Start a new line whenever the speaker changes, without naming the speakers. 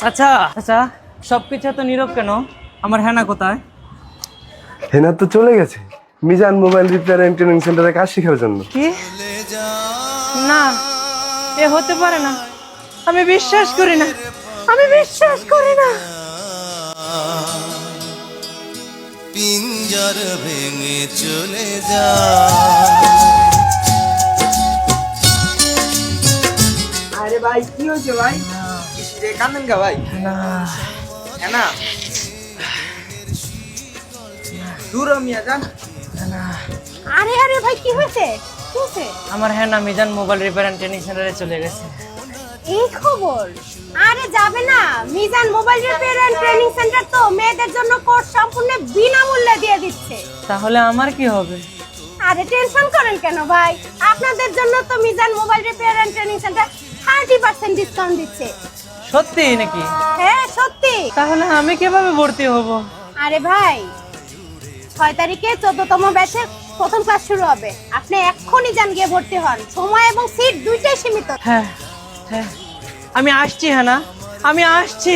আচ্ছা আচ্ছা, সবকিছু এত নীরব কেন? আমার হেনা কোথায়?
হেনা তো চলে গেছে Mizan mobile repair and training সেন্টারে কাজ শেখার জন্য।
কি? না, এ হতে পারে না। আমি বিশ্বাস করি না, আমি বিশ্বাস করি না।
পিঞ্জর ভেঙে চলে যা।
আরে ভাই কি হয়েছে ভাই? রে কান্দেন গা ভাই?
না
না দূর মিয়া যান।
আরে আরে ভাই কি হয়েছে? কি হয়েছে?
আমার Hena Mizan mobile repair and training সেন্টারে চলে গেছে।
এই খবর? আরে যাবে না, Mizan mobile repair and training centre তো মেয়েদের জন্য কোর্স সম্পূর্ণ বিনামূল্যে দিয়ে দিচ্ছে।
তাহলে আমার কি হবে?
আরে টেনশন করেন কেন ভাই, আপনাদের জন্য তো Mizan mobile repair and training centre 30% discount দিচ্ছে।
সত্যি নাকি?
হ্যাঁ সত্যি।
তাহলে আমি কিভাবে ভর্তি হব?
আরে ভাই 6 তারিখে 14তম ব্যাচের প্রথম ক্লাস শুরু হবে। আপনি এক্ষুনি যান, গিয়ে ভর্তি হন। সময় এবং সিট দুইটাই সীমিত।
হ্যাঁ হ্যাঁ, আমি আসছি হেনা, আমি আসছি।